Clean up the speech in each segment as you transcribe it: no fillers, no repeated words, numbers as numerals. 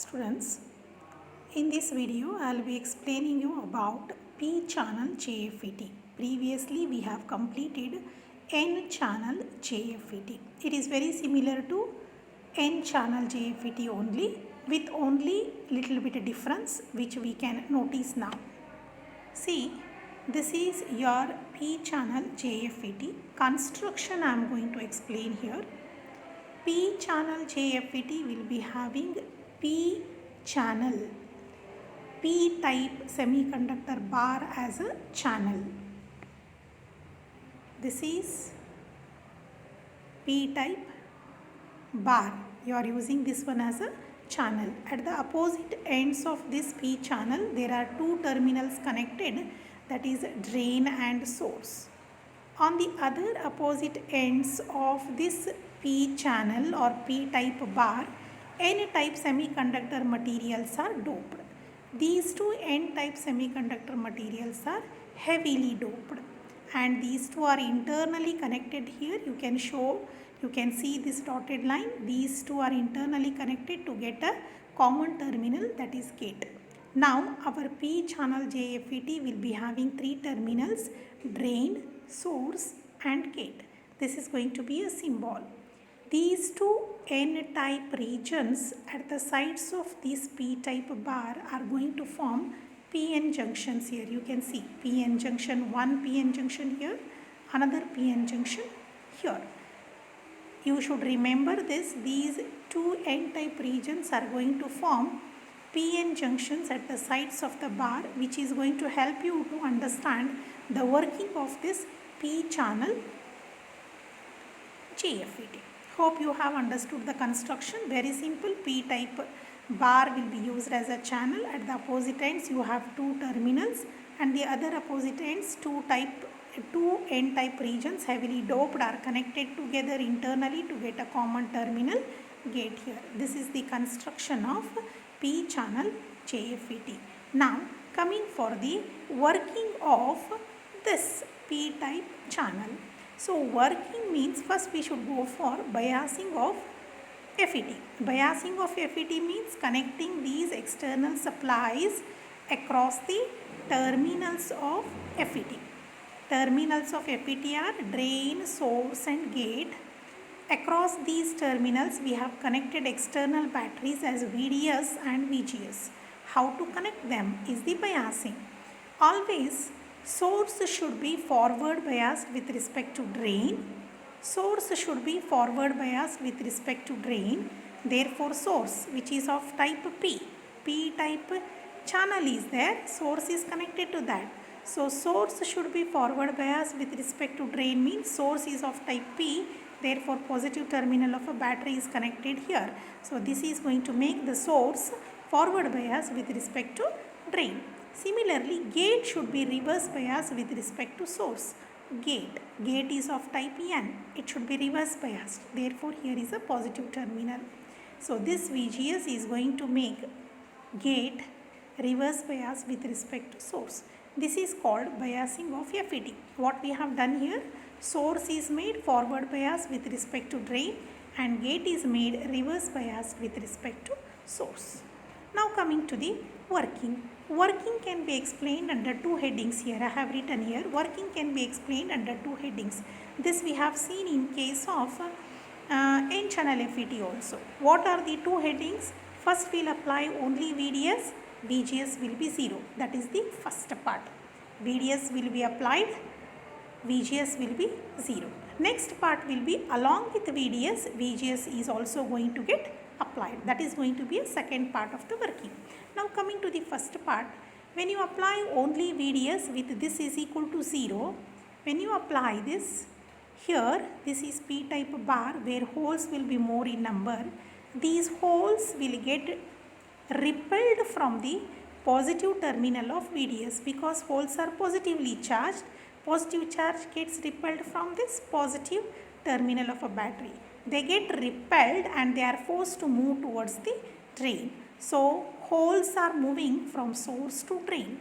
Students, in this video I will be explaining you about P-channel JFET. Previously we have completed N-channel JFET. It is very similar to N-channel JFET only, with only little bit difference which we can notice now. See, this is your P-channel JFET. Construction I am going to explain here. P-channel JFET will be having P-channel, P-type semiconductor bar as a channel. This is P-type bar. You are using this one as a channel. At the opposite ends of this P-channel, there are two terminals connected, that is drain and source. On the other opposite ends of this P-channel or P-type bar, N-type semiconductor materials are doped. These two N-type semiconductor materials are heavily doped, and these two are internally connected here. You can see this dotted line. These two are internally connected to get a common terminal, that is gate. Now our P-channel JFET will be having three terminals: drain, source and gate. This is going to be a symbol. These two N-type regions at the sides of this P-type bar are going to form PN junctions here. You can see PN junction, one PN junction here, another PN junction here. You should remember this. These two N-type regions are going to form PN junctions at the sides of the bar, which is going to help you to understand the working of this P-channel JFET. Hope you have understood the construction. Very simple. P-type bar will be used as a channel. At the opposite ends you have two terminals, and the other opposite ends two N-type regions heavily doped are connected together internally to get a common terminal gate here. This is the construction of P-channel JFET. Now coming for the working of this P-type channel. So working means first we should go for biasing of FET. Biasing of FET means connecting these external supplies across the terminals of FET. Terminals of FET are drain, source and gate. Across these terminals we have connected external batteries as VDS and VGS. How to connect them is the biasing. Always source should be forward biased with respect to drain. Source should be forward biased with respect to drain. Therefore source, which is of type P, P-type channel is there, source is connected to that. So source should be forward biased with respect to drain means source is of type P. Therefore positive terminal of a battery is connected here. So this is going to make the source forward biased with respect to drain. Similarly, gate should be reverse biased with respect to source. Gate is of type N. It should be reverse biased. Therefore, here is a positive terminal. So this VGS is going to make gate reverse bias with respect to source. This is called biasing of FET. What we have done here, source is made forward bias with respect to drain and gate is made reverse bias with respect to source. Now coming to the working. Working can be explained under two headings here. I have written here, working can be explained under two headings. This we have seen in case of N-channel FET also. What are the two headings? First we will apply only VDS, VGS will be 0. That is the first part. VDS will be applied, VGS will be 0. Next part will be along with VDS, VGS is also going to get applied. That is going to be a second part of the working. Now coming to the first part, when you apply only VDS with this is equal to 0, when you apply this here, this is P-type bar where holes will be more in number. These holes will get repelled from the positive terminal of VDS because holes are positively charged. Positive charge gets repelled from this positive terminal of a battery. They get repelled and they are forced to move towards the drain. So holes are moving from source to drain,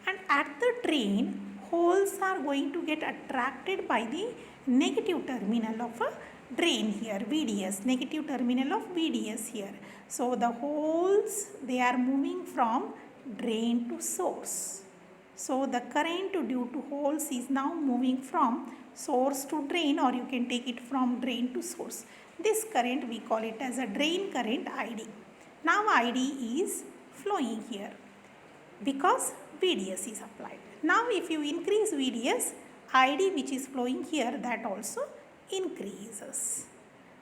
and at the drain holes are going to get attracted by the negative terminal of a drain here, VDS, negative terminal of VDS here. So the holes, they are moving from drain to source. So the current due to holes is now moving from source to drain, or you can take it from drain to source. This current we call it as a drain current ID. Now ID is flowing here because VDS is applied. Now if you increase VDS, ID which is flowing here, that also increases.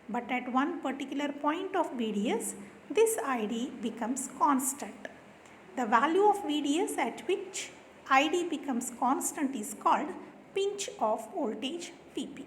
But at one particular point of VDS, this ID becomes constant. The value of VDS at which ID becomes constant is called pinch off voltage VP.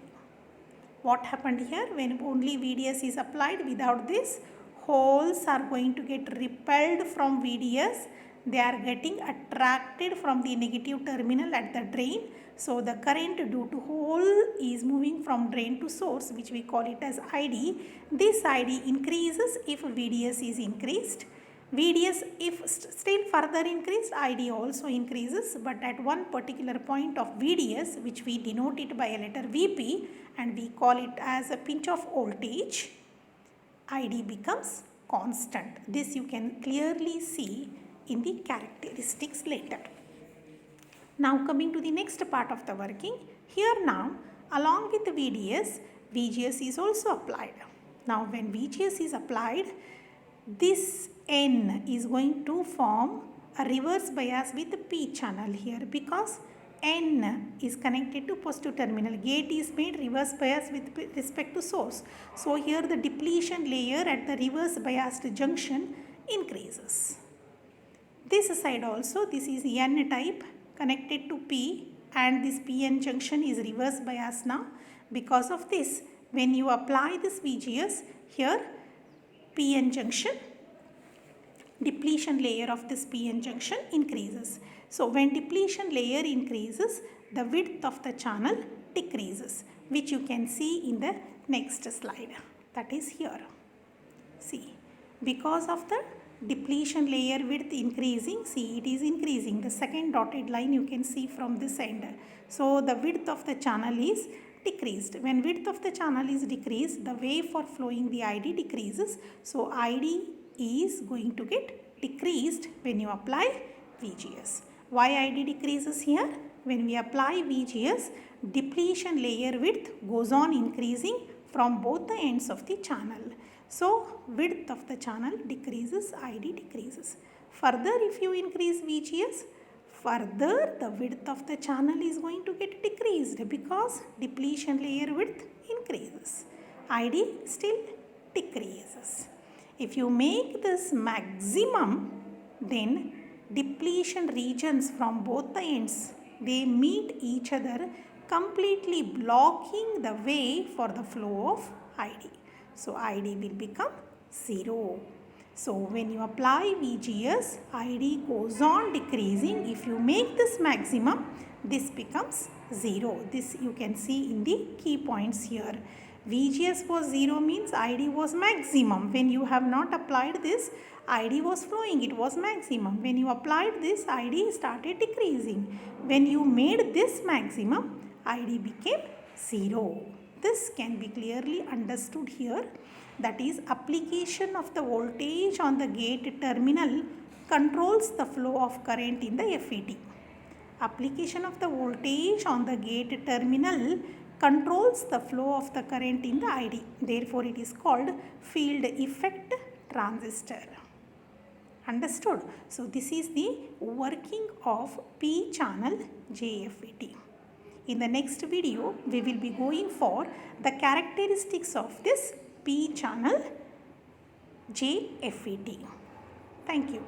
What happened here? When only VDS is applied, without this, holes are going to get repelled from VDS. They are getting attracted from the negative terminal at the drain. So the current due to hole is moving from drain to source, which we call it as ID. This ID increases if VDS is increased. VDS if still further increased, ID also increases, but at one particular point of VDS, which we denote it by a letter VP and we call it as a pinch of voltage, ID becomes constant. This you can clearly see in the characteristics later. Now coming to the next part of the working, here now along with the VGS is also applied. Now when VGS is applied, this N is going to form a reverse bias with P channel here, because N is connected to positive terminal. Gate is made reverse bias with respect to source. So here the depletion layer at the reverse biased junction increases. This side also, this is N type connected to P, and this PN junction is reverse bias now. Because of this, when you apply this VGS here, PN junction, depletion layer of this PN junction increases. So when depletion layer increases, the width of the channel decreases, which you can see in the next slide. That is here. See, because of the depletion layer width increasing, see it is increasing. The second dotted line you can see from this end. So the width of the channel is decreased. When width of the channel is decreased, the way for flowing the ID decreases. So ID is going to get decreased when you apply VGS. Why ID decreases here? When we apply VGS, depletion layer width goes on increasing from both the ends of the channel. So width of the channel decreases, ID decreases. Further, if you increase VGS, further the width of the channel is going to get decreased because depletion layer width increases. ID still decreases. If you make this maximum, then depletion regions from both the ends, they meet each other, completely blocking the way for the flow of ID. So ID will become 0. So when you apply VGS, ID goes on decreasing. If you make this maximum, this becomes 0. This you can see in the key points here. VGS was 0 means ID was maximum. When you have not applied this, ID was flowing, it was maximum. When you applied this, ID started decreasing. When you made this maximum, ID became 0. This can be clearly understood here. That is, application of the voltage on the gate terminal controls the flow of current in the FET. Application of the voltage on the gate terminal controls the flow of the current in the ID. Therefore, it is called field effect transistor. Understood? So, this is the working of P channel JFET. In the next video, we will be going for the characteristics of this P channel JFET. Thank you.